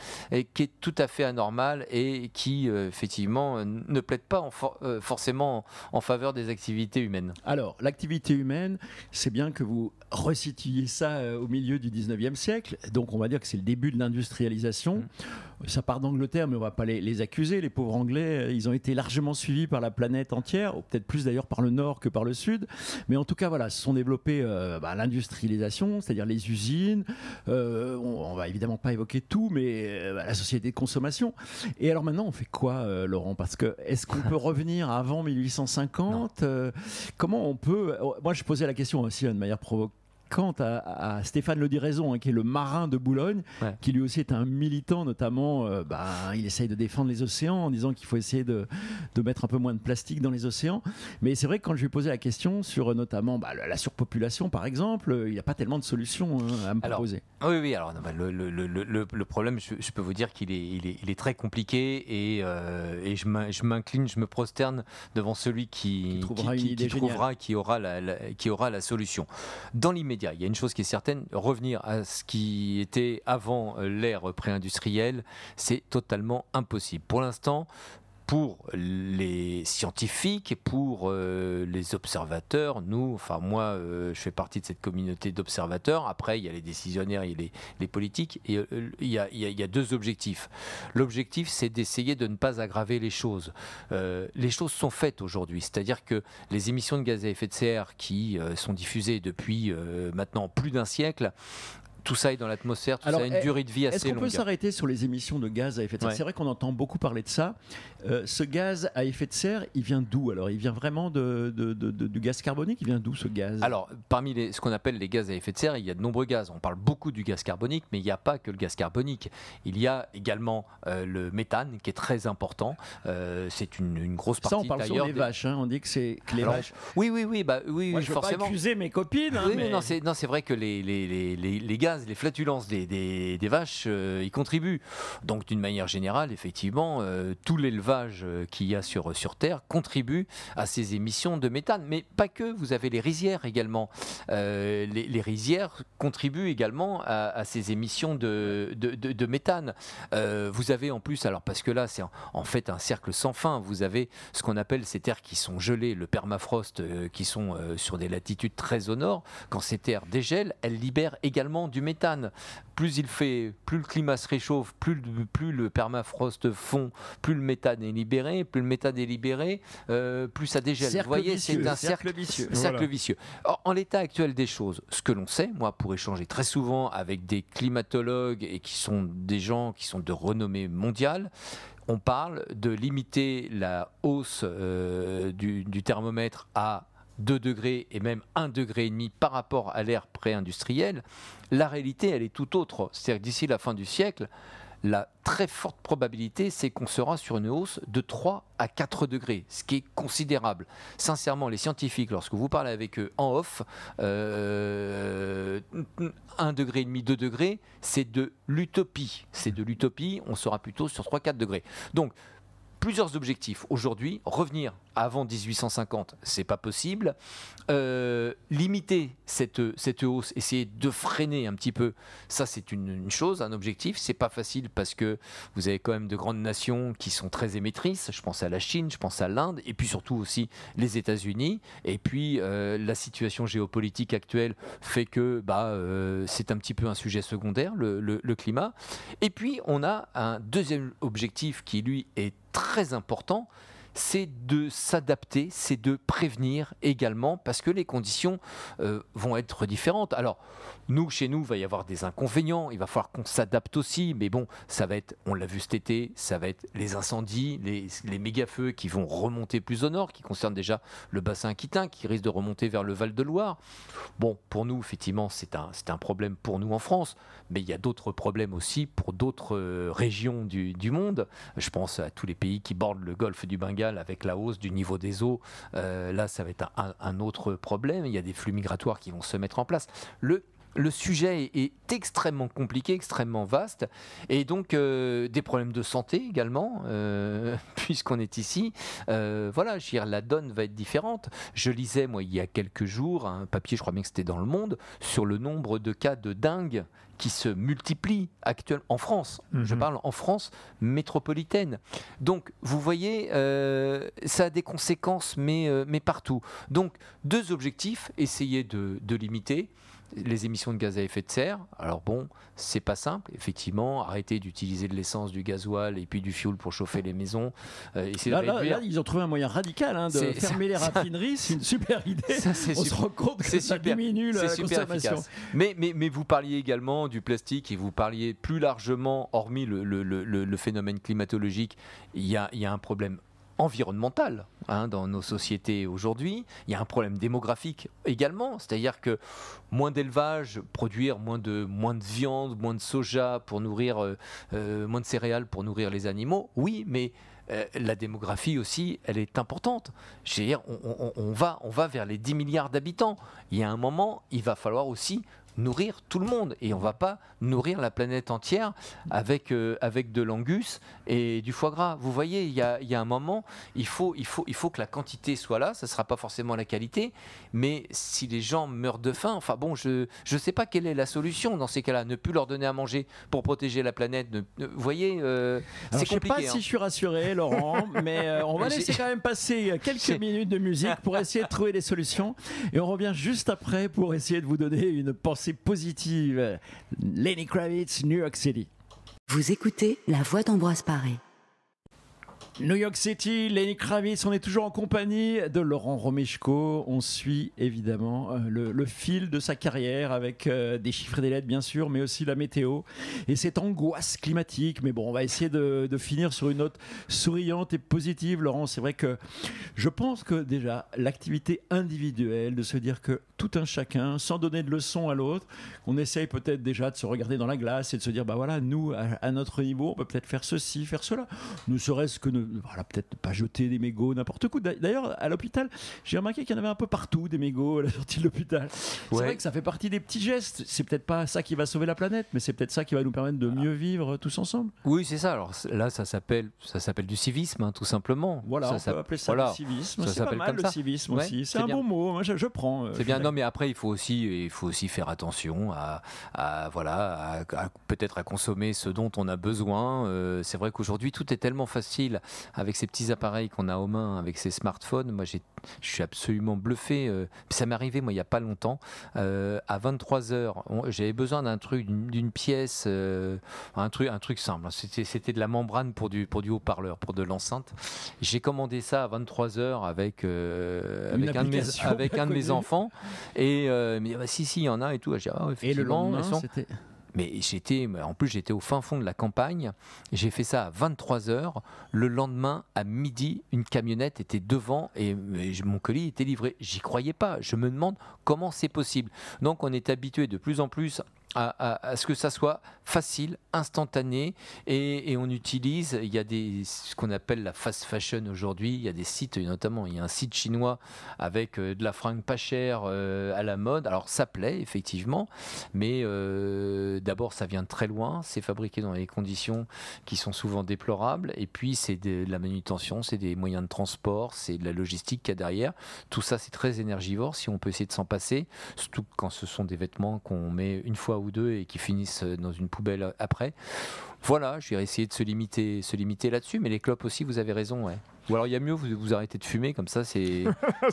S4: qui est tout à fait anormale et qui, effectivement, ne plaide pas forcément en faveur des activités humaines.
S3: Alors, l'activité humaine, c'est bien que vous resituiez ça au milieu du 19e siècle. Donc on va dire que c'est le début de l'industrialisation. Ça part d'Angleterre, mais on ne va pas les accuser. Les pauvres Anglais, ils ont été largement suivis par la planète entière, ou peut-être plus d'ailleurs par le nord que par le sud. Mais en tout cas, voilà, se sont développées l'industrialisation, c'est-à-dire les usines. On ne va évidemment pas évoquer tout, mais la société de consommation. Et alors maintenant, on fait quoi, Laurent ? Parce que est-ce qu'on peut revenir avant 1850 ? Comment on peut... Moi, je posais la question aussi de manière provocante à Stéphane Le Diraison, qui est le marin de Boulogne, qui lui aussi est un militant, notamment, il essaye de défendre les océans en disant qu'il faut essayer de mettre un peu moins de plastique dans les océans. Mais c'est vrai que quand je lui ai posé la question sur notamment la surpopulation, par exemple, il n'y a pas tellement de solutions à me proposer.
S4: Oui, alors le problème, je peux vous dire qu'il est très compliqué, et je m'incline, je me prosterne devant celui qui aura la solution. Dans l'immédiat, il y a une chose qui est certaine, revenir à ce qui était avant l'ère pré-industrielle, c'est totalement impossible. Pour l'instant, pour les scientifiques et pour les observateurs, moi je fais partie de cette communauté d'observateurs. Après il y a les décisionnaires et les politiques, et il y a deux objectifs. L'objectif, c'est d'essayer de ne pas aggraver les choses. Les choses sont faites aujourd'hui, c'est-à-dire que les émissions de gaz à effet de serre qui sont diffusées depuis maintenant plus d'un siècle, tout ça est dans l'atmosphère, tout
S3: Alors,
S4: ça a une durée de vie assez
S3: Est-ce qu'on
S4: longue.
S3: peut s'arrêter sur les émissions de gaz à effet de serre?
S4: Ouais.
S3: C'est vrai qu'on entend beaucoup parler de ça. Ce gaz à effet de serre, il vient d'où? Alors, il vient vraiment du gaz carbonique? Il vient d'où ce gaz?
S4: Alors, parmi ce qu'on appelle les gaz à effet de serre, il y a de nombreux gaz. On parle beaucoup du gaz carbonique, mais il n'y a pas que le gaz carbonique. Il y a également le méthane, qui est très important. C'est une grosse partie.
S3: Ça, on parle sur
S4: d'ailleurs
S3: les vaches. Hein. On dit que c'est que les vaches.
S4: Oui,
S3: Moi, je veux
S4: forcément.
S3: pas accuser mes copines. Hein,
S4: Oui,
S3: mais...
S4: non, c'est vrai que les gaz, les flatulences des vaches y contribuent. Donc, d'une manière générale, effectivement, tout l'élevage qu'il y a sur Terre contribue à ces émissions de méthane. Mais pas que, vous avez les rizières également. Les rizières contribuent également à ces émissions de méthane. Vous avez en plus, alors parce que là, c'est en fait un cercle sans fin, vous avez ce qu'on appelle ces terres qui sont gelées, le permafrost, qui sont sur des latitudes très au nord. Quand ces terres dégèlent, elles libèrent également du méthane. Plus le climat se réchauffe, plus le permafrost fond, plus le méthane est libéré, plus ça dégèle.
S3: Cercle
S4: Vous voyez,
S3: vicieux,
S4: c'est un
S3: cercle vicieux.
S4: cercle
S2: Voilà.
S4: vicieux. Or, en l'état actuel des choses, ce que l'on sait, moi, pour échanger très souvent avec des climatologues et qui sont des gens qui sont de renommée mondiale, on parle de limiter la hausse du thermomètre à 2 degrés et même 1,5 degré par rapport à l'ère pré-industrielle. La réalité, elle est tout autre. C'est-à-dire que d'ici la fin du siècle, la très forte probabilité, c'est qu'on sera sur une hausse de 3 à 4 degrés, ce qui est considérable. Sincèrement, les scientifiques, lorsque vous parlez avec eux en off, 1,5 degré, 2 degrés, c'est de l'utopie. C'est de l'utopie, on sera plutôt sur 3-4 degrés. Donc, plusieurs objectifs. Aujourd'hui, revenir avant 1850, c'est pas possible. Limiter cette hausse, essayer de freiner un petit peu, ça c'est une chose, un objectif. C'est pas facile parce que vous avez quand même de grandes nations qui sont très émettrices. Je pense à la Chine, je pense à l'Inde, et puis surtout aussi les États-Unis. Et puis la situation géopolitique actuelle fait que c'est un petit peu un sujet secondaire, le climat. Et puis on a un deuxième objectif qui lui est très important, c'est de s'adapter, c'est de prévenir également, parce que les conditions vont être différentes. Alors, chez nous, il va y avoir des inconvénients, il va falloir qu'on s'adapte aussi, mais bon, ça va être, on l'a vu cet été, ça va être les incendies, les méga-feux qui vont remonter plus au nord, qui concernent déjà le bassin aquitain, qui risque de remonter vers le Val-de-Loire. Bon, pour nous, effectivement, c'est un problème pour nous en France, mais il y a d'autres problèmes aussi pour d'autres régions du monde. Je pense à tous les pays qui bordent le golfe du Bengale avec la hausse du niveau des eaux. Là, ça va être un autre problème. Il y a des flux migratoires qui vont se mettre en place. Le sujet est extrêmement compliqué, extrêmement vaste, et donc des problèmes de santé également, puisqu'on est ici. Voilà, je veux dire, la donne va être différente. Je lisais, moi, il y a quelques jours, un papier, je crois bien que c'était dans Le Monde, sur le nombre de cas de dengue qui se multiplient actuellement en France. Je parle en France métropolitaine. Donc, vous voyez, ça a des conséquences, mais partout. Donc, 2 objectifs, essayer de limiter les émissions de gaz à effet de serre. Alors bon, c'est pas simple, effectivement, arrêter d'utiliser de l'essence, du gasoil et puis du fioul pour chauffer les maisons.
S3: Là, ils ont trouvé un moyen radical de fermer les raffineries, c'est une super idée. On se rend compte que ça diminue la consommation.
S4: Mais vous parliez également du plastique et vous parliez plus largement, hormis le phénomène climatologique, il y a un problème environnemental dans nos sociétés aujourd'hui. Il y a un problème démographique également, c'est-à-dire que moins d'élevage, produire moins de viande, moins de soja pour nourrir, moins de céréales pour nourrir les animaux, oui, mais la démographie aussi, elle est importante. Je veux dire, on va vers les 10 milliards d'habitants. Il y a un moment, il va falloir aussi nourrir tout le monde, et on ne va pas nourrir la planète entière avec de l'angus et du foie gras. Vous voyez, il y a un moment, il faut que la quantité soit là. Ça ne sera pas forcément la qualité, mais si les gens meurent de faim, enfin bon, je ne sais pas quelle est la solution dans ces cas-là. Ne plus leur donner à manger pour protéger la planète. Vous voyez, c'est compliqué.
S3: Je ne sais pas si je suis rassuré, Laurent, mais on va laisser quand même passer quelques minutes de musique pour essayer de trouver des solutions, et on revient juste après pour essayer de vous donner une pensée positive. Lenny Kravitz, New York City.
S1: Vous écoutez La Voix d'Ambroise Paré.
S3: New York City, Lenny Kravitz, on est toujours en compagnie de Laurent Romeshko. On suit évidemment le fil de sa carrière avec des chiffres et des lettres bien sûr, mais aussi la météo et cette angoisse climatique. Mais bon, on va essayer de finir sur une note souriante et positive. Laurent, c'est vrai que je pense que déjà l'activité individuelle, de se dire que tout un chacun, sans donner de leçons à l'autre, on essaye peut-être déjà de se regarder dans la glace et de se dire, bah voilà, nous, à notre niveau, on peut peut-être faire ceci, faire cela. Ne serait-ce que voilà, peut-être pas jeter des mégots n'importe où. D'ailleurs, à l'hôpital, j'ai remarqué qu'il y en avait un peu partout des mégots à la sortie de l'hôpital. C'est vrai que ça fait partie des petits gestes. C'est peut-être pas ça qui va sauver la planète, mais c'est peut-être ça qui va nous permettre de mieux vivre tous ensemble.
S4: Oui, c'est ça. Alors là, ça s'appelle du civisme, hein, tout simplement.
S3: Voilà, on peut appeler ça le civisme. C'est pas mal le civisme aussi. C'est un bon mot. Moi, je prends.
S4: C'est bien. Non, mais après, il faut aussi faire attention à peut-être à consommer ce dont on a besoin. C'est vrai qu'aujourd'hui, tout est tellement facile avec ces petits appareils qu'on a aux mains, avec ces smartphones. Moi, je suis absolument bluffé. Ça m'est arrivé, moi, il n'y a pas longtemps. À 23h, j'avais besoin d'un truc, d'une pièce, un truc simple. C'était de la membrane pour du haut-parleur, pour de l'enceinte. J'ai commandé ça à 23h avec un de mes enfants. Et il me dit, bah, si, il y en a et tout. J'ai dit, effectivement,
S3: et le lendemain, c'était...
S4: Mais en plus, j'étais au fin fond de la campagne. J'ai fait ça à 23h. Le lendemain, à midi, une camionnette était devant et mon colis était livré. J'y croyais pas. Je me demande comment c'est possible. Donc, on est habitué de plus en plus à ce que ça soit facile, instantané, et on utilise, il y a ce qu'on appelle la fast fashion aujourd'hui, il y a des sites, notamment il y a un site chinois avec de la fringue pas chère à la mode. Alors ça plaît effectivement, mais d'abord ça vient de très loin, c'est fabriqué dans des conditions qui sont souvent déplorables, et puis c'est de la manutention, c'est des moyens de transport, c'est de la logistique qu'il y a derrière. Tout ça c'est très énergivore si on peut essayer de s'en passer, surtout quand ce sont des vêtements qu'on met une fois ou deux et qui finissent dans une poubelle après. Voilà, je vais essayer de se limiter là-dessus, mais les clopes aussi, vous avez raison, ouais. Ou alors il y a mieux, vous arrêtez de fumer, comme ça c'est...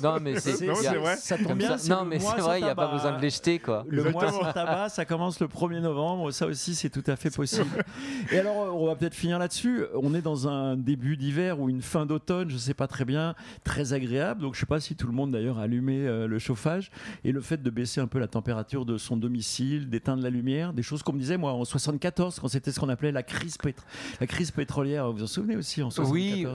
S4: Non mais c'est
S2: vrai.
S3: Ça tombe bien,
S4: non mais c'est vrai, il n'y a pas besoin de les jeter, quoi.
S3: Le mois sans tabac, ça commence le 1er novembre, ça aussi c'est tout à fait possible. Et alors on va peut-être finir là-dessus, on est dans un début d'hiver ou une fin d'automne, je ne sais pas très bien, très agréable, donc je ne sais pas si tout le monde d'ailleurs a allumé le chauffage, et le fait de baisser un peu la température de son domicile, d'éteindre la lumière, des choses qu'on me disait moi en 74, quand c'était ce qu'on appelait la crise pétrolière, vous vous en souvenez aussi en 74?
S4: Oui.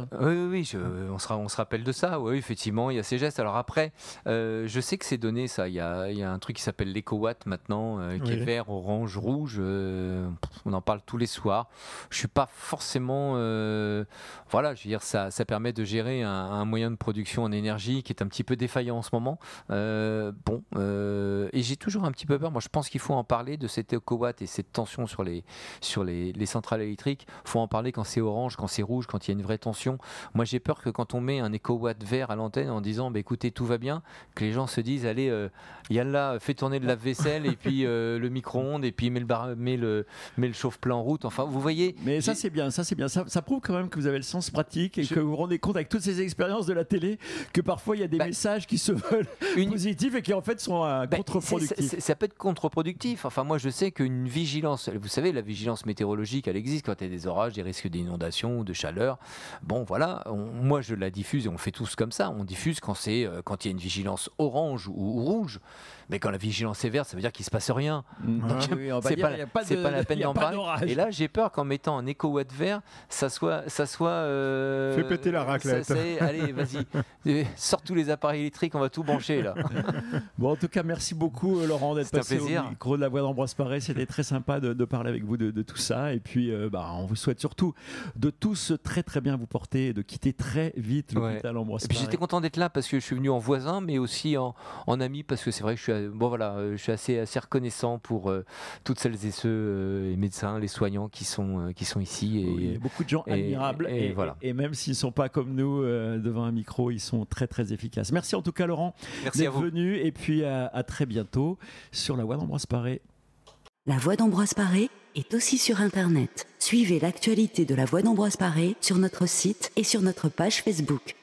S4: On se rappelle de ça, oui, effectivement, il y a ces gestes. Alors après, je sais que c'est donné ça. Il y a un truc qui s'appelle l'EcoWatt maintenant, qui est vert, orange, rouge. On en parle tous les soirs. Je suis pas forcément, voilà, je veux dire, ça permet de gérer un moyen de production en énergie qui est un petit peu défaillant en ce moment. Et j'ai toujours un petit peu peur. Moi, je pense qu'il faut en parler de cet EcoWatt et cette tension sur les centrales électriques. Il faut en parler quand c'est orange, quand c'est rouge, quand il y a une vraie tension. Moi, j'ai peur que quand on met un EcoWatt vert à l'antenne en disant écoutez, tout va bien, que les gens se disent allez, yallah, fais tourner le lave-vaisselle et puis le micro-ondes et puis mets le chauffe-plat en route. Enfin, vous voyez.
S3: Mais ça, c'est bien. Ça prouve quand même que vous avez le sens pratique et que vous vous rendez compte avec toutes ces expériences de la télé que parfois il y a des messages qui se veulent positifs et qui en fait sont contre-productifs.
S4: Ça peut être contre-productif. Enfin, moi, je sais qu'une vigilance, vous savez, la vigilance météorologique, elle existe quand il y a des orages, des risques d'inondation ou de chaleur. Bon, voilà. Moi, je la diffuse et on fait tous comme ça. On diffuse quand il y a une vigilance orange ou rouge. Mais quand la vigilance est verte, ça veut dire qu'il ne se passe rien. C'est pas la peine d'en parler. Et là, j'ai peur qu'en mettant un EcoWatt vert, ça soit
S2: Fais péter la raclette.
S4: Allez, vas-y. Sors tous les appareils électriques, on va tout brancher là.
S3: Bon, en tout cas, merci beaucoup Laurent d'être passé au micro de la voix d'Ambroise Paré. C'était très sympa de parler avec vous de tout ça. Et puis, on vous souhaite surtout de tous très très bien vous porter et de quitter très vite l'hôpital Ambroise Paré.
S4: Et puis j'étais content d'être là parce que je suis venu en voisin, mais aussi en ami, parce que c'est vrai que je suis assez reconnaissant pour toutes celles et ceux, les médecins, les soignants qui sont ici.
S3: Il y a beaucoup de gens admirables et même s'ils ne sont pas comme nous devant un micro, ils sont très très efficaces. Merci en tout cas Laurent d'être venu et puis à très bientôt sur la voix d'Ambroise Paré.
S1: La voix d'Ambroise Paré est aussi sur Internet. Suivez l'actualité de la voix d'Ambroise Paré sur notre site et sur notre page Facebook.